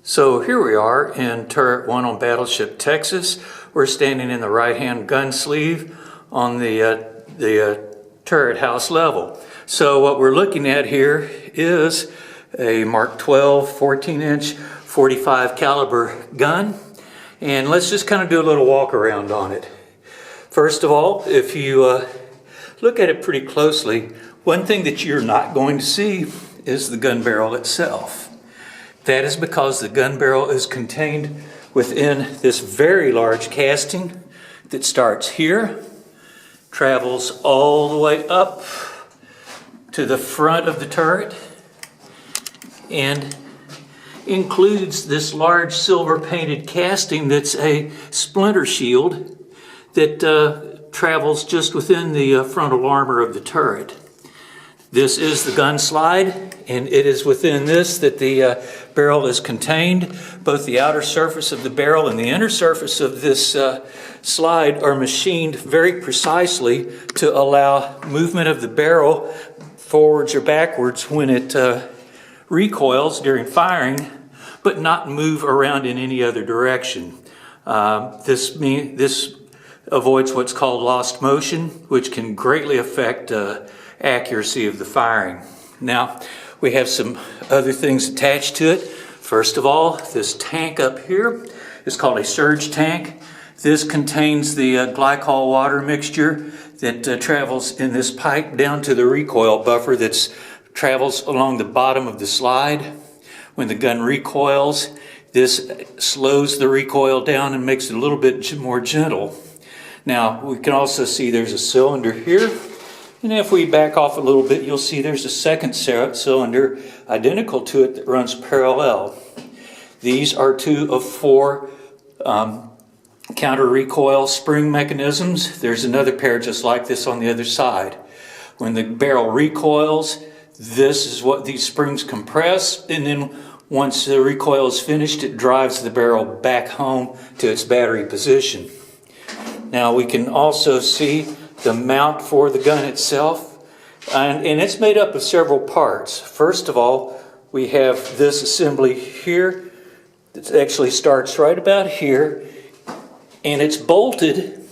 So here we are in turret 1 on Battleship Texas. We're standing in the right-hand gun sleeve on the turret house level. So what we're looking at here is a Mark 12 14-inch 45 caliber gun. And let's just kind of do a little walk around on it. First of all, if you look at it pretty closely, one thing that you're not going to see is the gun barrel itself. That is because the gun barrel is contained within this very large casting that starts here, travels all the way up to the front of the turret, and includes this large silver painted casting that's a splinter shield that travels just within the frontal armor of the turret. This is the gun slide, and it is within this that the barrel is contained. Both the outer surface of the barrel and the inner surface of this slide are machined very precisely to allow movement of the barrel forwards or backwards when it recoils during firing, but not move around in any other direction. This avoids what's called lost motion, which can greatly affect accuracy of the firing. Now, we have some other things attached to it. First of all, this tank up here is called a surge tank. This contains the glycol water mixture that travels in this pipe down to the recoil buffer that travels along the bottom of the slide. When the gun recoils, this slows the recoil down and makes it a little bit more gentle. Now, we can also see there's a cylinder here. And if we back off a little bit, you'll see there's a second cylinder identical to it that runs parallel. These are 2 of 4 counter recoil spring mechanisms. There's another pair just like this on the other side. When the barrel recoils, this is what these springs compress, and then once the recoil is finished, it drives the barrel back home to its battery position. Now we can also see the mount for the gun itself, and it's made up of several parts. First of all, we have this assembly here that actually starts right about here, and it's bolted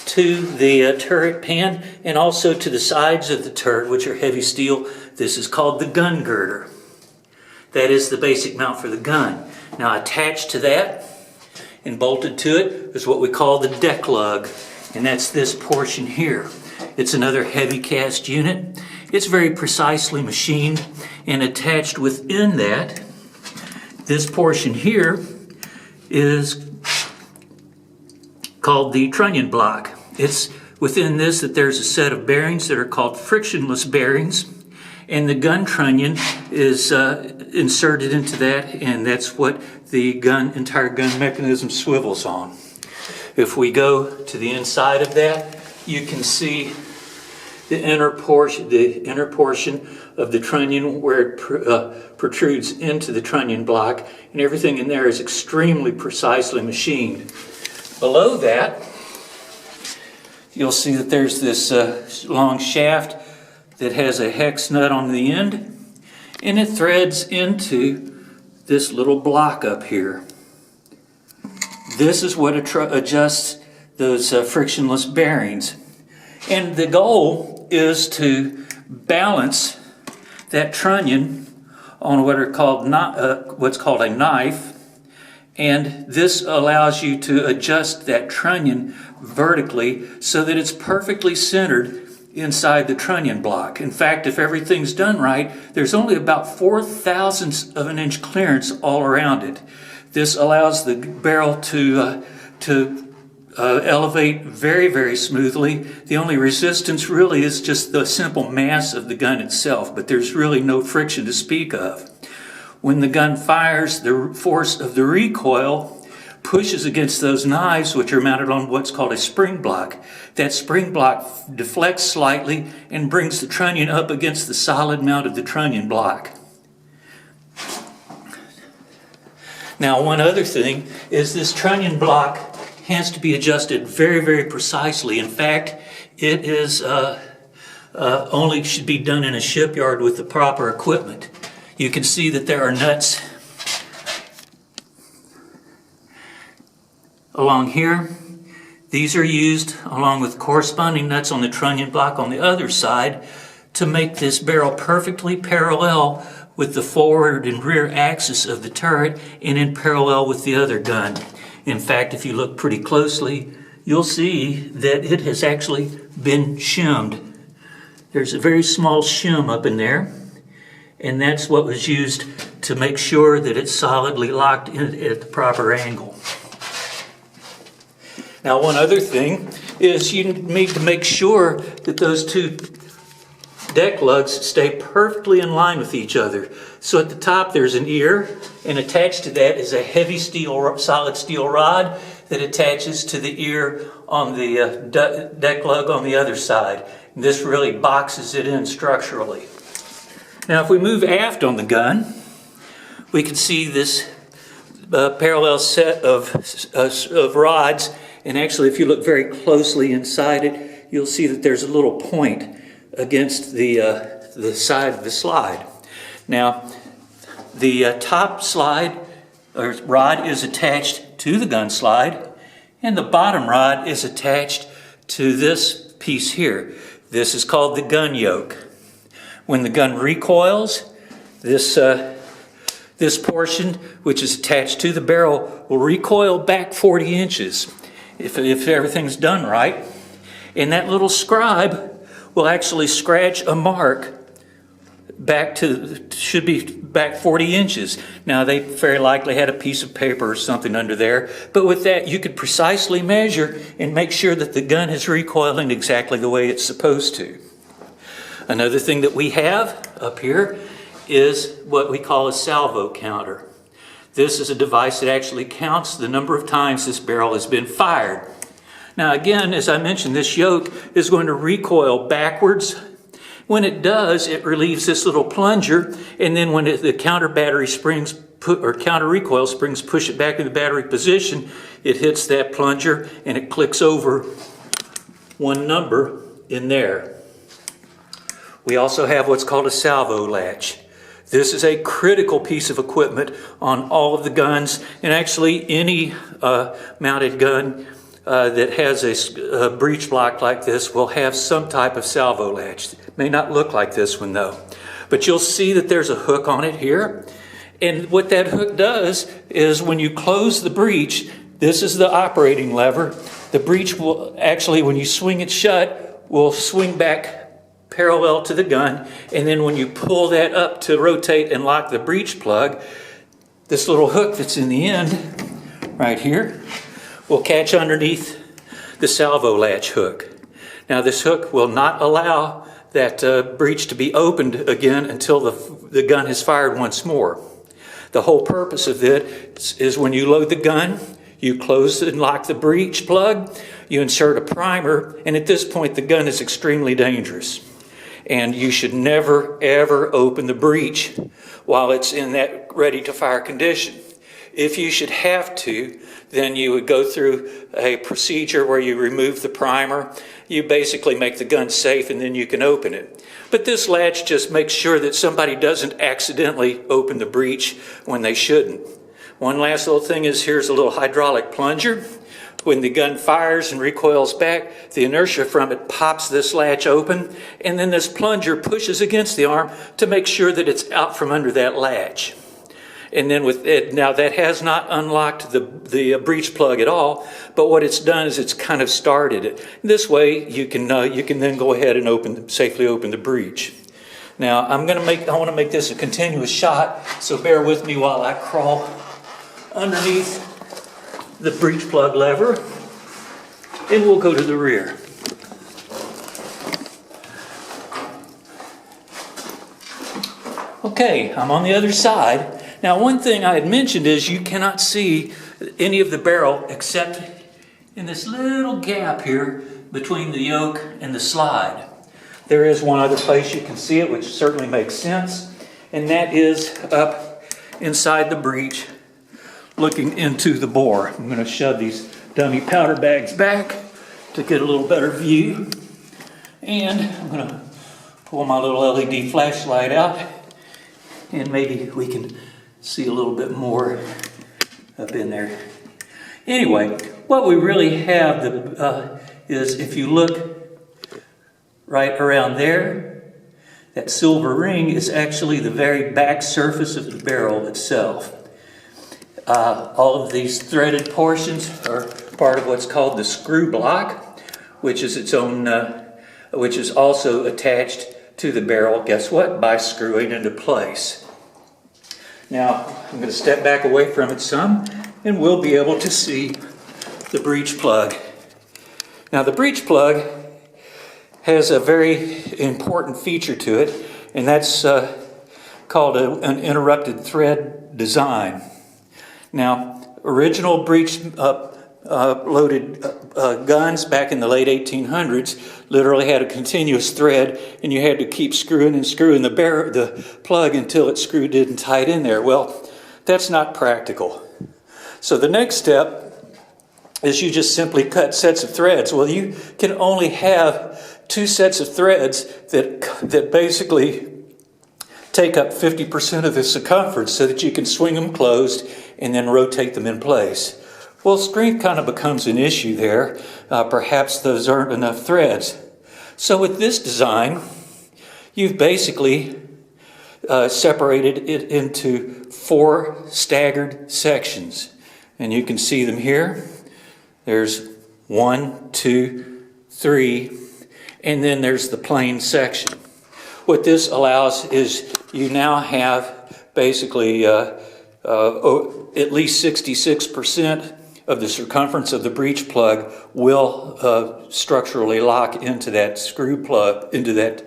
to the turret pan and also to the sides of the turret, which are heavy steel. This is called the gun girder. That is the basic mount for the gun. Now attached to that and bolted to it is what we call the deck lug. And that's this portion here. It's another heavy cast unit. It's very precisely machined, and attached within that, this portion here is called the trunnion block. It's within this that there's a set of bearings that are called frictionless bearings, and the gun trunnion is inserted into that, and that's what the entire gun mechanism swivels on. If we go to the inside of that, you can see the inner portion of the trunnion where it protrudes into the trunnion block, and everything in there is extremely precisely machined. Below that, you'll see that there's this long shaft that has a hex nut on the end, and it threads into this little block up here. This is what adjusts those frictionless bearings. And the goal is to balance that trunnion on what's called a knife. And this allows you to adjust that trunnion vertically so that it's perfectly centered inside the trunnion block. In fact, if everything's done right, there's only about 0.004 of an inch clearance all around it. This allows the barrel to elevate very, very smoothly. The only resistance really is just the simple mass of the gun itself, but there's really no friction to speak of. When the gun fires, the force of the recoil pushes against those knives, which are mounted on what's called a spring block. That spring block deflects slightly and brings the trunnion up against the solid mount of the trunnion block. Now, one other thing is this trunnion block has to be adjusted very, very precisely. In fact, it is only should be done in a shipyard with the proper equipment. You can see that there are nuts along here. These are used along with corresponding nuts on the trunnion block on the other side to make this barrel perfectly parallel with the forward and rear axis of the turret and in parallel with the other gun. In fact, if you look pretty closely, you'll see that it has actually been shimmed. There's a very small shim up in there, and that's what was used to make sure that it's solidly locked in at the proper angle. Now, one other thing is you need to make sure that those two deck lugs stay perfectly in line with each other. So at the top there's an ear, and attached to that is a heavy solid steel rod that attaches to the ear on the deck lug on the other side. And this really boxes it in structurally. Now if we move aft on the gun, we can see this parallel set of rods. And actually, if you look very closely inside it, you'll see that there's a little point against the side of the slide. Now, the top slide or rod is attached to the gun slide, and the bottom rod is attached to this piece here. This is called the gun yoke. When the gun recoils, this portion, which is attached to the barrel, will recoil back 40 inches. If everything's done right. And that little scribe will actually scratch a mark should be back 40 inches. Now they very likely had a piece of paper or something under there, but with that you could precisely measure and make sure that the gun is recoiling exactly the way it's supposed to. Another thing that we have up here is what we call a salvo counter. This is a device that actually counts the number of times this barrel has been fired. Now again, as I mentioned, this yoke is going to recoil backwards. When it does, it relieves this little plunger, and then when the counter recoil springs push it back in the battery position, it hits that plunger and it clicks over one number in there. We also have what's called a salvo latch. This is a critical piece of equipment on all of the guns, and actually any mounted gun that has a breech block like this will have some type of salvo latch. It may not look like this one though, but you'll see that there's a hook on it here. And what that hook does is when you close the breech, this is the operating lever. The breech will actually, when you swing it shut, will swing back parallel to the gun, and then when you pull that up to rotate and lock the breech plug, this little hook that's in the end right here will catch underneath the salvo latch hook. Now this hook will not allow that breech to be opened again until the gun has fired once more. The whole purpose of it is when you load the gun, you close and lock the breech plug, you insert a primer, and at this point the gun is extremely dangerous. And you should never, ever open the breech while it's in that ready to fire condition. If you should have to, then you would go through a procedure where you remove the primer. You basically make the gun safe and then you can open it. But this latch just makes sure that somebody doesn't accidentally open the breech when they shouldn't. One last little thing is here's a little hydraulic plunger. When the gun fires and recoils back, the inertia from it pops this latch open, and then this plunger pushes against the arm to make sure that it's out from under that latch. And then with it, now that has not unlocked the breech plug at all, but what it's done is it's kind of started it. This way you can then go ahead and safely open the breech. Now I want to make this a continuous shot, so bear with me while I crawl underneath the breech plug lever, and we'll go to the rear. Okay, I'm on the other side. Now one thing I had mentioned is you cannot see any of the barrel except in this little gap here between the yoke and the slide. There is one other place you can see it, which certainly makes sense, and that is up inside the breech, looking into the bore. I'm going to shove these dummy powder bags back to get a little better view. And I'm going to pull my little LED flashlight out, and maybe we can see a little bit more up in there. Anyway, what we really have is, if you look right around there, that silver ring is actually the very back surface of the barrel itself. All of these threaded portions are part of what's called the screw block, which is its own, which is also attached to the barrel, guess what? By screwing into place. Now, I'm going to step back away from it some, and we'll be able to see the breech plug. Now, the breech plug has a very important feature to it, and that's called an interrupted thread design. Now, original breech loaded guns back in the late 1800s literally had a continuous thread, and you had to keep screwing and screwing the plug until it screwed in tight in there. Well, that's not practical. So the next step is you just simply cut sets of threads. Well, you can only have 2 sets of threads that basically take up 50% of the circumference so that you can swing them closed and then rotate them in place. Well, strength kind of becomes an issue there. Perhaps those aren't enough threads. So with this design, you've basically separated it into 4 staggered sections. And you can see them here. There's 1, 2, 3, and then there's the plain section. What this allows is you now have basically at least 66% of the circumference of the breech plug will structurally lock into that screw plug, into that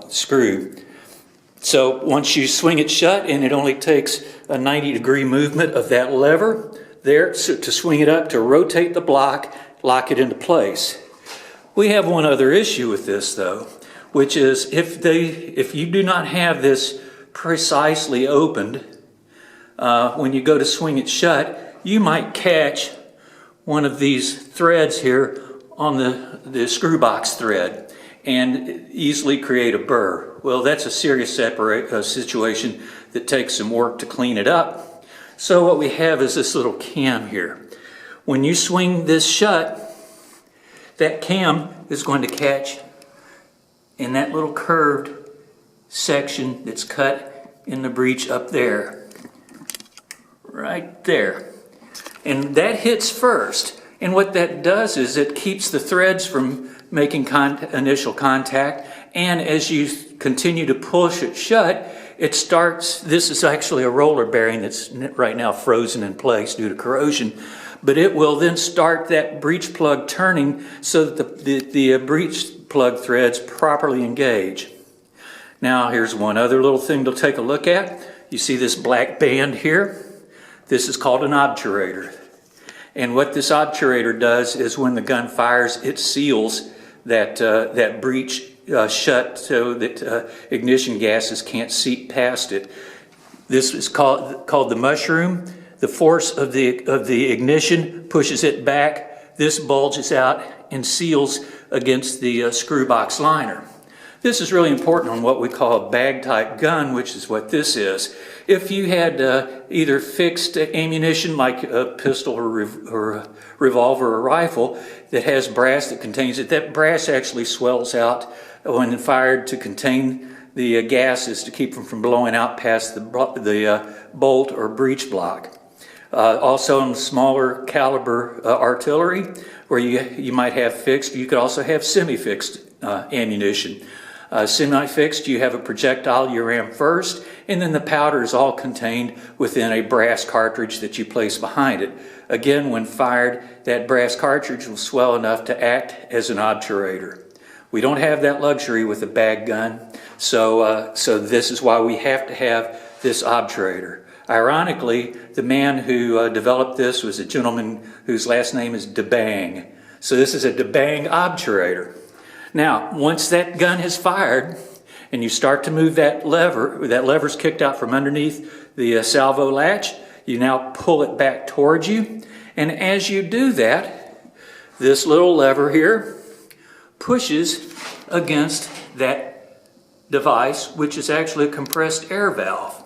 screw. So once you swing it shut, and it only takes a 90-degree movement of that lever there to swing it up, to rotate the block, lock it into place. We have one other issue with this, though, which is if you do not have this precisely opened, when you go to swing it shut, you might catch one of these threads here on the screw box thread and easily create a burr. Well, that's a serious situation that takes some work to clean it up. So what we have is this little cam here. When you swing this shut, that cam is going to catch in that little curved section that's cut in the breech up there. Right there. And that hits first. And what that does is it keeps the threads from making initial contact. And as you continue to push it shut, it starts, this is actually a roller bearing that's right now frozen in place due to corrosion, but it will then start that breech plug turning so that the breech plug threads properly engage. Now here's one other little thing to take a look at. You see this black band here? This is called an obturator. And what this obturator does is when the gun fires, it seals that breech shut so that ignition gases can't seep past it. This is called the mushroom. The force of the ignition pushes it back. This bulges out and seals against the screw box liner. This is really important on what we call a bag type gun, which is what this is. If you had either fixed ammunition like a pistol or a revolver or rifle that has brass that contains it, that brass actually swells out when fired to contain the gases to keep them from blowing out past the bolt or breech block. Also in smaller caliber artillery, where you might have fixed, you could also have semi-fixed ammunition. Semi-fixed, you have a projectile you ram first, and then the powder is all contained within a brass cartridge that you place behind it. Again, when fired, that brass cartridge will swell enough to act as an obturator. We don't have that luxury with a bag gun, so this is why we have to have this obturator. Ironically, the man who developed this was a gentleman whose last name is DeBang. So this is a DeBang obturator. Now, once that gun has fired and you start to move that lever's kicked out from underneath the salvo latch, you now pull it back towards you. And as you do that, this little lever here pushes against that device, which is actually a compressed air valve.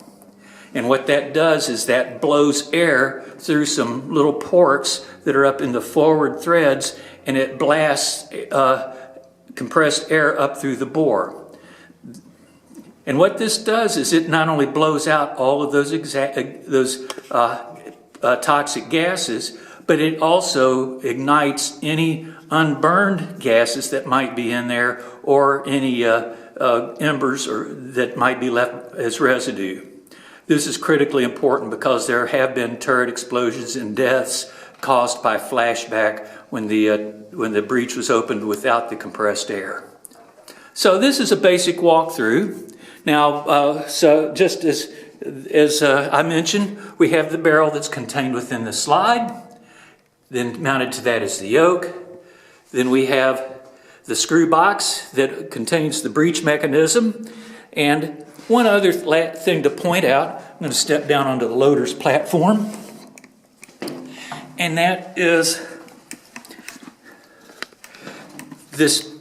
And what that does is that blows air through some little ports that are up in the forward threads, and it blasts compressed air up through the bore. And what this does is it not only blows out all of those toxic gases, but it also ignites any unburned gases that might be in there, or any embers that might be left as residue. This is critically important because there have been turret explosions and deaths caused by flashback when the breech was opened without the compressed air. So this is a basic walkthrough. Now, so just as I mentioned, we have the barrel that's contained within the slide. Then mounted to that is the yoke. Then we have the screw box that contains the breech mechanism. And one other thing to point out, I'm going to step down onto the loader's platform. And that is this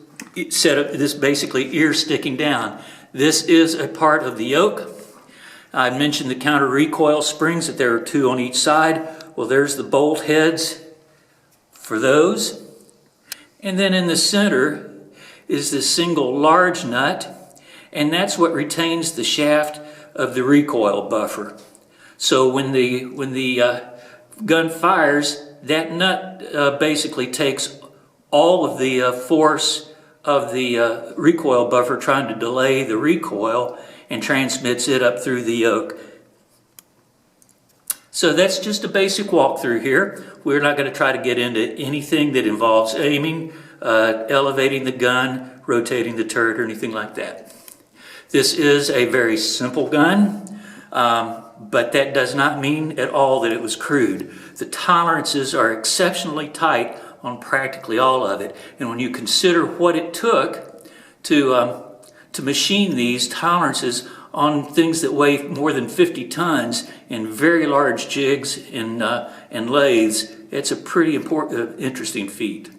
setup, this basically ear sticking down. This is a part of the yoke. I mentioned the counter recoil springs, that there are 2 on each side. Well, there's the bolt heads for those. And then in the center is this single large nut, and that's what retains the shaft of the recoil buffer. So when the gun fires, that nut basically takes all of the force of the recoil buffer trying to delay the recoil and transmits it up through the yoke. So that's just a basic walkthrough here. We're not going to try to get into anything that involves aiming, elevating the gun, rotating the turret, or anything like that. This is a very simple gun, but that does not mean at all that it was crude. The tolerances are exceptionally tight on practically all of it. And when you consider what it took to machine these tolerances on things that weigh more than 50 tons in very large jigs and lathes, it's a pretty important, interesting feat.